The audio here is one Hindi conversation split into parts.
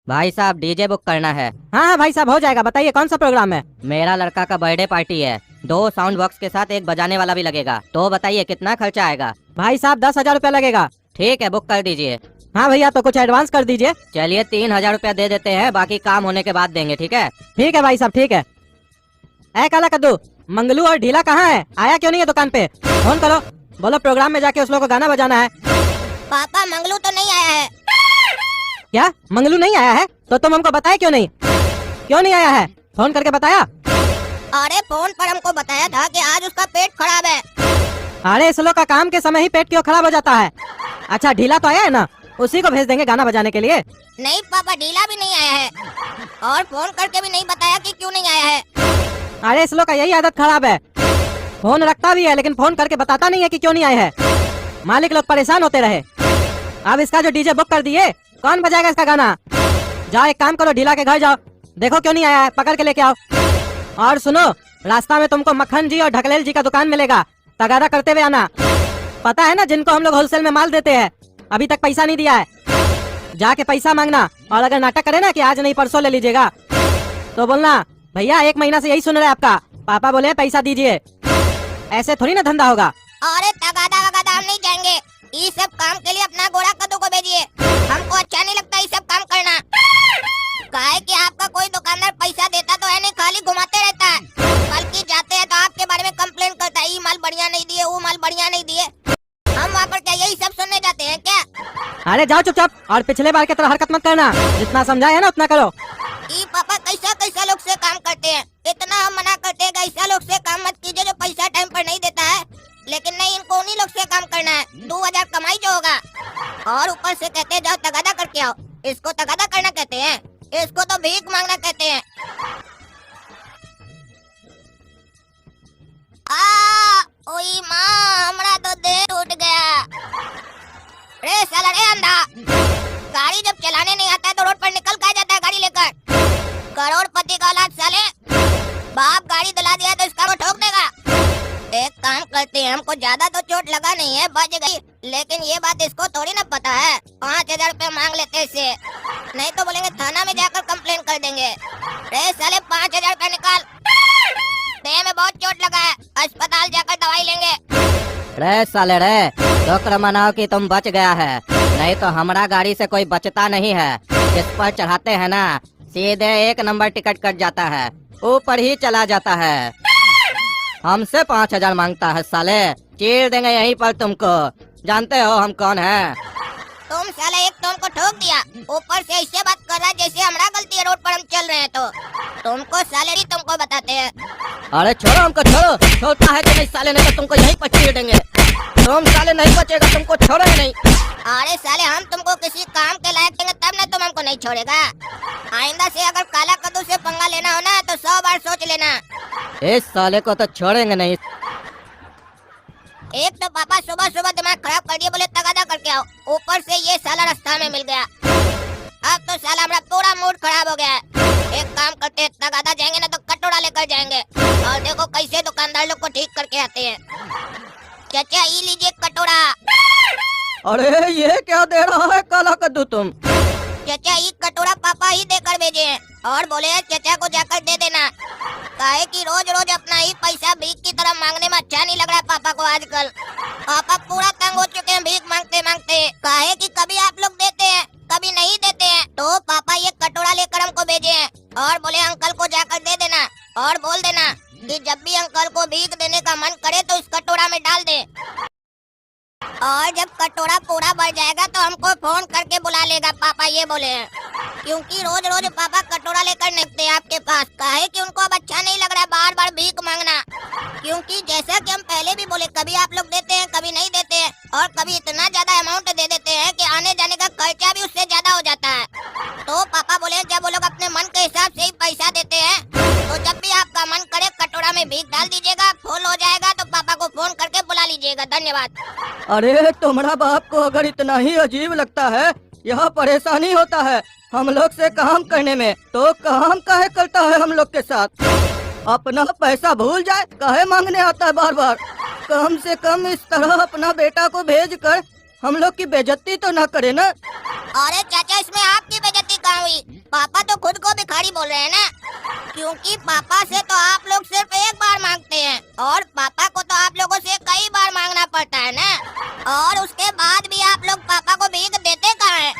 भाई साहब डीजे बुक करना है। हाँ हाँ भाई साहब हो जाएगा, बताइए कौन सा प्रोग्राम है। मेरा लड़का का बर्थडे पार्टी है, 2 साउंड बॉक्स के साथ एक बजाने वाला भी लगेगा, तो बताइए कितना खर्चा आएगा। भाई साहब 10,000 रुपया लगेगा। ठीक है, बुक कर दीजिए। हाँ भैया तो कुछ एडवांस कर दीजिए। चलिए 3,000 रुपया दे देते हैं, बाकी काम होने के बाद देंगे, ठीक है। ठीक है भाई साहब ठीक है। ऐ काला कद्दू, मंगलू और ढीला कहाँ है? आया क्यों नहीं है दुकान पे? फोन करो, बोलो प्रोग्राम में जाके उस लोग को गाना बजाना है। पापा मंगलू तो नहीं आया है। क्या मंगलू नहीं आया है? तो तुम हमको बताए क्यों नहीं? क्यों नहीं आया है? फोन करके बताया? अरे फोन पर हमको बताया था कि आज उसका पेट खराब है। अरे इस लोग का काम के समय ही पेट क्यों खराब हो जाता है? अच्छा ढीला तो आया है ना, उसी को भेज देंगे गाना बजाने के लिए। नहीं पापा, ढीला भी नहीं आया है और फोन करके भी नहीं बताया कि क्यों नहीं आया है। अरे इस लोग का यही आदत खराब है, फोन रखता भी है लेकिन फोन करके बताता नहीं है कि क्यों नहीं आए है। मालिक लोग परेशान होते रहे। अब इसका जो डीजे बुक कर दिए, कौन बजाएगा इसका गाना? जाओ एक काम करो, ढीला के घर जाओ, देखो क्यों नहीं आया है, पकड़ के लेके आओ। और सुनो, रास्ता में तुमको मक्खन जी और ढकलेल जी का दुकान मिलेगा, तगादा करते हुए आना। पता है ना जिनको हम लोग होलसेल में माल देते हैं, अभी तक पैसा नहीं दिया है। जाके पैसा मांगना, और अगर नाटक करे ना कि आज नहीं परसों ले लीजिएगा, तो बोलना भैया 1 महीना से यही सुन रहे हैं आपका, पापा बोले पैसा दीजिए। ऐसे थोड़ी ना धंधा होगा। अरे तगादा वगादा हम नहीं जाएंगे, ये सब काम के लिए अपना गोरा कद्दू को भेजिए। हमको अच्छा नहीं लगता ये सब काम करना। काहे कि आपका कोई दुकानदार पैसा देता तो है नहीं, खाली घुमाते रहता है, बल्कि जाते हैं तो आपके बारे में कंप्लेन करता है, ये माल बढ़िया नहीं दिए, वो माल बढ़िया नहीं दिए। हम वहाँ पर क्या यही सब सुनने जाते हैं क्या? अरे जाओ चुपचाप, और पिछले बार की तरह हरकत मत करना, जितना समझाया है ना उतना करो। ये पापा कैसा कैसा लोग से काम करते हैं, इतना हम मना करते हैं ऐसा लोग से काम मत कीजिए जो पैसा टाइम पर नहीं देता है, लेकिन नहीं, इनको उन्हीं लोग से काम करना है। 2,000 कमाई जो होगा, और ऊपर से कहते हैं जाओ तगादा करके आओ। इसको तगादा करना कहते हैं? इसको तो भीख मांगना कहते हैं। ओई माँ, हमरा तो देह टूट गया। रे साला रे अंधा, गाड़ी जब चलाने नहीं आता है तो रोड पर निकल कर जाता है गाड़ी लेकर। करोड़पति का औलाद साले, बाप गाड़ी दिला दिया तो इसका वो ठोक देगा। एक काम करते हैं, हमको ज्यादा तो चोट लगा नहीं है, बच गई, लेकिन ये बात इसको थोड़ी ना पता है। 5,000 रुपए मांग लेते हैं इससे, नहीं तो बोलेंगे थाना में जाकर कंप्लेन कर देंगे। रे साले 5,000 रुपए निकाल, देह में बहुत चोट लगा है, अस्पताल जाकर दवाई लेंगे। रे साले रे, शुक्र मनाओ कि तुम बच गया है, नहीं तो हमारा गाड़ी से कोई बचता नहीं है। जिस पर चढ़ाते हैं ना, सीधे 1 नंबर टिकट कट जाता है, ऊपर ही चला जाता है। हमसे 5,000 मांगता है साले, चीर देंगे यहीं पर तुमको। जानते हो हम कौन है? तुम साले एक तो हमको ठोक दिया, ऊपर से ऐसे बात कर रहा है जैसे हमारा गलती है, रोड पर हम चल रहे हैं तो। तुमको सैलरी तुमको बताते हैं। अरे छोड़ो हमको, छोड़ो। छोड़ता है कि नहीं साले, नहीं तो तुमको यहीं पर चीर देंगे। तुम साले नहीं बचेगा, तुमको छोड़ेंगे नहीं। अरे साले हम तुमको किसी काम के लायक देंगे तब ना तुम हमको नहीं छोड़ेगा। आइंदा से अगर काला कद्दू से पंगा लेना हो ना तो 100 बार सोच लेना। इस साले को तो छोड़ेंगे नहीं। एक तो पापा सुबह सुबह दिमाग खराब कर दिए, बोले तगादा करके आओ, ऊपर से ये साला रास्ता में मिल गया। अब तो साला हमारा पूरा मूड खराब हो गया है। एक काम करते हैं, तगादा जाएंगे ना तो कटोरा लेकर जाएंगे, और देखो कैसे दुकानदार लोग को ठीक करके आते हैं। चाचा ये लीजिए कटोरा। अरे ये क्या दे रहा है काला कद्दू तुम? चाचा ये कटोरा पापा ही देकर भेजे हैं, और बोले हैं चाचा को जाकर दे देना। काहे कि रोज रोज अपना ही पैसा भीख की तरह मांगने में अच्छा नहीं लग रहा है पापा को आजकल। पापा पूरा तंग हो चुके हैं भीख मांगते मांगते। काहे कि कभी आप लोग देते हैं, कभी नहीं देते हैं, तो पापा ये कटोरा लेकर हमको भेजे हैं, और बोले अंकल को जाकर दे देना, और बोल देना कि जब भी अंकल को भीख देने का मन करे तो इस कटोरा में डाल दे, और जब कटोरा पूरा भर जाएगा तो हमको फोन करके बुला लेगा, पापा ये बोले हैं। क्योंकि रोज रोज पापा कटोरा लेकर निकलते हैं आपके पास, काहे कि उनको अब अच्छा नहीं लग रहा है बार बार भीख मांगना। क्योंकि जैसा कि हम पहले भी बोले, कभी आप लोग देते हैं, कभी नहीं देते हैं, और कभी इतना ज्यादा अमाउंट दे देते हैं कि आने जाने का खर्चा भी उससे ज्यादा हो जाता है। तो पापा बोले जब वो लोग अपने मन के हिसाब से ही पैसा देते हैं, तो जब भी आपका मन करे कटोरा में भीख डाल दीजिएगा, फुल हो जाएगा तो पापा को फोन करके बुला लीजिएगा। धन्यवाद। अरे तुम्हारा बाप को अगर इतना ही अजीब लगता है, यह परेशानी होता है हम लोग से काम करने में, तो काम काहे करता है हम लोग के साथ? अपना पैसा भूल जाए, काहे मांगने आता है बार बार? कम से कम इस तरह अपना बेटा को भेज कर हम लोग की बेइज्जती तो ना करे ना। अरे चाचा इसमें आपकी बेइज्जती कहाँ हुई? पापा तो खुद को भिखारी बोल रहे हैं ना, क्योंकि पापा से तो आप लोग सिर्फ एक बार मांगते हैं और पापा को तो आप लोगों से कई बार मांगना पड़ता है ना, और उसके बाद भी आप लोग पापा को भीख देते कहाँ हैं?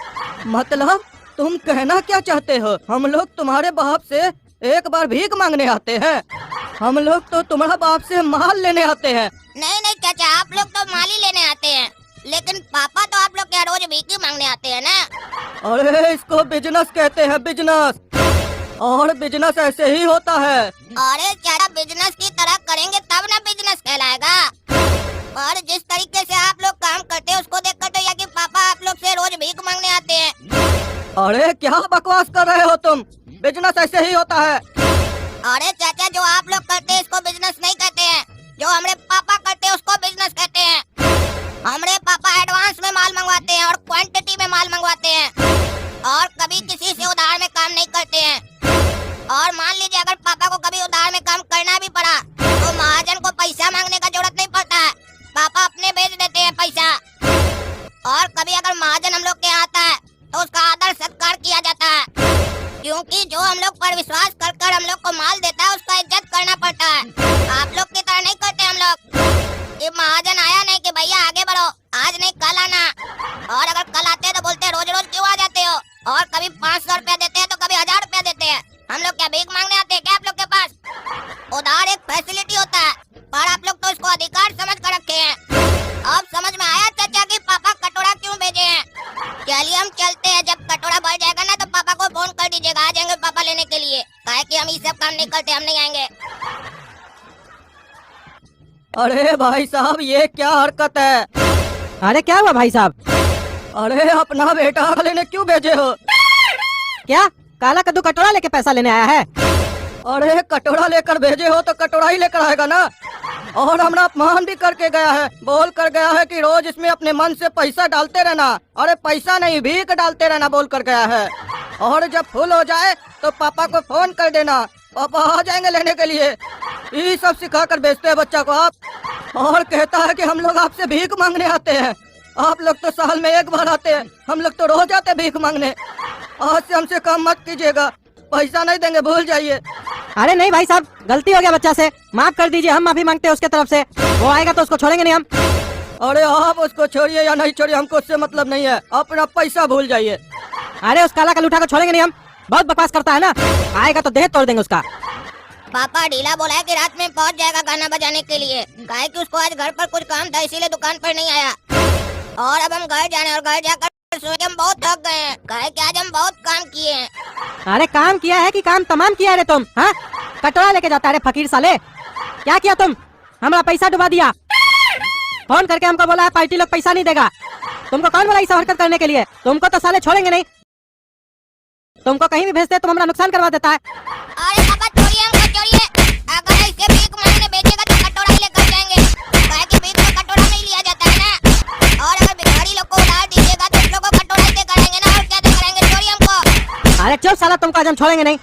मतलब तुम कहना क्या चाहते हो? हम लोग तुम्हारे बाप से एक बार भीख मांगने आते हैं? हम लोग तो तुम्हारा बाप से माल लेने आते हैं। नहीं नहीं चाचा, आप लोग तो माल ही लेने आते हैं, लेकिन पापा तो आप लोग क्या रोज भीख ही मांगने आते हैं ना। अरे इसको बिजनेस कहते हैं, बिजनेस, और बिजनेस ऐसे ही होता है। अरे चाचा, बिजनेस की तरह करेंगे तब ना बिजनेस कहलाएगा। और जिस तरीके से आप लोग काम करते हैं उसको देखकर तो यह कि पापा आप लोग से रोज भीख मांगने आते हैं। अरे क्या बकवास कर रहे हो तुम? बिजनेस ऐसे ही होता है। अरे चाचा, जो आप लोग करते हैं इसको बिजनेस नहीं कहते हैं, जो हमारे पापा करते हैं उसको बिजनेस कहते हैं। हमारे पापा एडवांस में माल मंगवाते हैं और क्वांटिटी में माल मंगवाते हैं, और कभी किसी से उधार में काम नहीं करते हैं। और मान लीजिए अगर पापा को कभी उधार में काम करना भी पड़ा तो महाजन को पैसा मांगने का जरूरत नहीं पड़ता है, पापा अपने भेज देते हैं पैसा। और कभी अगर महाजन हम लोग के यहाँ आता है तो उसका आदर सत्कार किया जाता है, क्योंकि जो हम लोग पर विश्वास कर कर हम लोग को माल देता है उसका इज्जत करना पड़ता है। आप लोग की तरह नहीं करते हम लोग कि महाजन आया नहीं कि भैया आगे बढ़ो, आज नहीं कल आना, और अगर कल आते हैं तो बोलते हैं रोज रोज क्यों आ जाते हो, और कभी 500 रुपया देते हैं तो कभी 1000 रुपया देते हैं। हम लोग क्या भीख मांगने आते हैं क्या आप लोग के पास? उधार एक फैसिलिटी होता है, पर आप लोग तो इसको अधिकार समझ कर रखे हैं। अब समझ में आया चाचा कि पापा कटोरा क्यों भेजे हैं? चलिए हम चलते हैं, जब कटोरा भर जाएगा ना तो पापा को फोन कर दीजिएगा, आ जाएंगे पापा लेने के लिए। काहे कि हम ये सब काम नहीं करते, हम नहीं आएंगे। अरे भाई साहब, ये क्या हरकत है? अरे क्या हुआ भाई साहब? अरे अपना बेटा लेने क्यों भेजे हो? क्या काला कद्दू कटोरा लेके पैसा लेने आया है? अरे कटोरा लेकर भेजे हो तो कटोरा ही लेकर आएगा ना। और हमारा अपमान भी करके गया है, बोल कर गया है कि रोज इसमें अपने मन से पैसा डालते रहना। अरे पैसा नहीं, भीख डालते रहना बोल कर गया है। और जब फुल हो जाए तो पापा को फोन कर देना, पापा आ जाएंगे लेने के लिए। ये सब सिखा कर भेजते हैं बच्चा को आप। और कहता है कि हम लोग आपसे भीख मांगने आते हैं। आप लोग तो साल में एक बार आते हैं, हम लोग तो रोज आते भीख मांगने। आज से हमसे काम मत कीजिएगा, पैसा नहीं देंगे, भूल जाइए। अरे नहीं भाई साहब, गलती हो गया बच्चा से, माफ कर दीजिए, हम माफी मांगते हैं उसके तरफ से। वो आएगा तो उसको छोड़ेंगे नहीं हम। अरे आप उसको छोड़िए या नहीं छोड़िए, हमको उससे मतलब नहीं है, अपना पैसा भूल जाइए। अरे उस काला कलूठा को छोड़ेंगे नहीं हम, बहुत बकवास करता है ना। आएगा तो देह तोड़ देंगे उसका। पापा ढीला बोला है कि रात में पहुंच जाएगा गाना बजाने के लिए, काहे कि उसको आज घर पर कुछ काम था इसीलिए दुकान पर नहीं आया। और अब हम घर जाने और घर जाकर सोच के हम बहुत थक गए हैं, काहे कि आज हम बहुत काम किए हैं। अरे काम किया है कि काम तमाम किया रे तुम? हाँ, कटोरा लेके जाता है रे फकीर साले। क्या किया तुम? हमारा पैसा डुबा दिया, फोन करके हमको बोला है पार्टी लोग पैसा नहीं देगा। तुमको कौन बोला इस हरकत करने के लिए? तुमको तो साले छोड़ेंगे नहीं, तुमको कहीं भी भेजते तो हमारा नुकसान करवा देता है। अरे पापा छोड़िए, हमको छोड़िए। अगर ऐसे भीख मांगने भेजेगा तो कटोरा ही लेकर जाएंगे, काहे कि भीख में कटोरा नहीं लिया जाता है ना। और अगर भिखारी लोग को उधार दीजिएगा तो उन लोगों को कटोरा ही देकर आएंगे ना, और क्या देकर आएंगे? छोड़िए हमको। अरे चुप साला, तुमको आज हम छोड़ेंगे नहीं।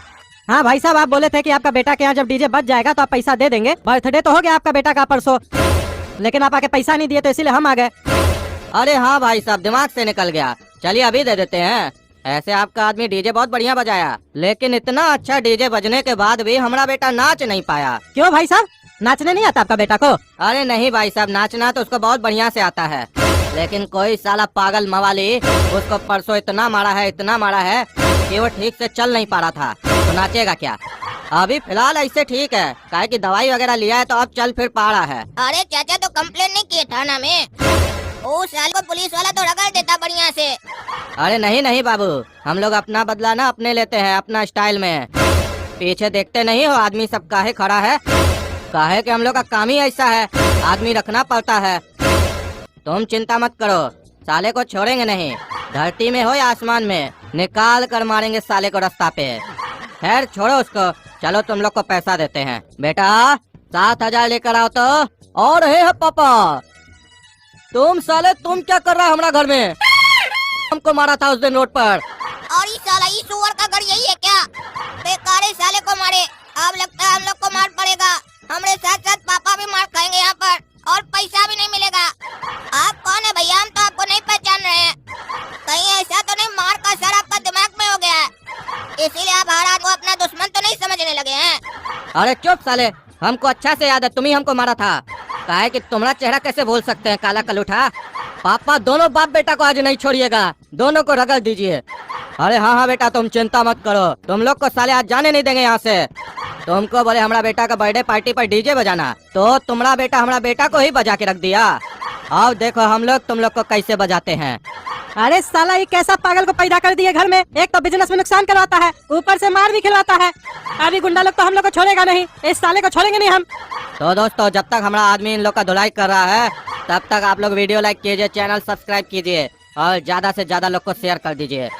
हाँ भाई साहब, आप बोले थे कि आपका बेटा के यहाँ जब डीजे बच जाएगा तो आप पैसा दे देंगे। बर्थडे तो हो गया आपका बेटा का परसों, लेकिन आप आके पैसा नहीं दिए तो इसीलिए हम आ गए। अरे हाँ भाई साहब, दिमाग से निकल गया, चलिए अभी दे देते हैं। ऐसे आपका आदमी डीजे बहुत बढ़िया बजाया, लेकिन इतना अच्छा डीजे बजने के बाद भी हमारा बेटा नाच नहीं पाया। क्यों भाई साहब, नाचने नहीं आता आपका बेटा को? अरे नहीं भाई साहब, नाचना तो उसको बहुत बढ़िया से आता है, लेकिन कोई साला पागल मवाली उसको परसों इतना मारा है कि वो ठीक से चल नहीं पा रहा था, तो नाचेगा क्या? अभी फिलहाल ऐसे ठीक है, काहे कि दवाई वगैरह लिया है तो अब चल फिर पा रहा है। अरे चाचा तो कंप्लेन नहीं किए थाना में, वो साल को पुलिस वाला तो रगड़ देता बढ़िया से। अरे नहीं बाबू, हम लोग अपना बदला ना अपने लेते हैं, अपना स्टाइल में। पीछे देखते नहीं हो आदमी सब काहे खड़ा है? काहे कि हम लोग का काम ही ऐसा है, आदमी रखना पड़ता है। तुम चिंता मत करो, साले को छोड़ेंगे नहीं, धरती में हो या आसमान में, निकाल कर मारेंगे साले को रास्ता पे। खैर छोड़ो उसको, चलो तुम लोग को पैसा देते हैं। बेटा 7,000 लेकर आओ तो। और है पापा, तुम साले तुम क्या कर रहा है हमारा घर में? हमको मारा था उस दिन रोड पर। और इस साला इस सुअर का घर यही है क्या? बेकारे साले को मारे, अब लगता है हम लोग को मार पड़ेगा। हमारे साथ साथ पापा भी मार खाएंगे यहाँ पर, और पैसा भी नहीं मिलेगा। आप कौन है भैया? हम तो आपको नहीं पहचान रहे हैं। कहीं ऐसा तो नहीं मार का असर आपका दिमाग में हो गया है? इसीलिए आप हर आदमी को अपना दुश्मन तो नहीं समझने लगे हैं। अरे चुप साले, हमको अच्छा से याद है तुम ही हमको मारा था। काहे कि तुम्हारा चेहरा कैसे भूल सकते हैं काला कलूठा। पापा दोनों बाप बेटा को आज नहीं छोड़िएगा, दोनों को रगड़ दीजिए। अरे हाँ हाँ बेटा तुम चिंता मत करो, तुम लोग को साले आज जाने नहीं देंगे यहाँ से। तुमको बोले हमारा बेटा का बर्थडे पार्टी पर डीजे बजाना, तो तुम्हारा बेटा हमारा बेटा को ही बजा के रख दिया। अब देखो हम लोग तुम लोग को कैसे बजाते हैं। अरे साला ये कैसा पागल को पैदा कर दिए घर में, एक तो बिजनेस में नुकसान करवाता है, ऊपर से मार भी खिलवाता है। अभी गुंडा लोग तो हम लोग को छोड़ेगा नहीं, इस साले को छोड़ेंगे नहीं हम। तो दोस्तों जब तक हमारा आदमी इन लोग का धुलाई कर रहा है तब तक आप लोग वीडियो लाइक कीजिए, चैनल सब्सक्राइब कीजिए और ज्यादा से ज्यादा लोग को शेयर कर दीजिए।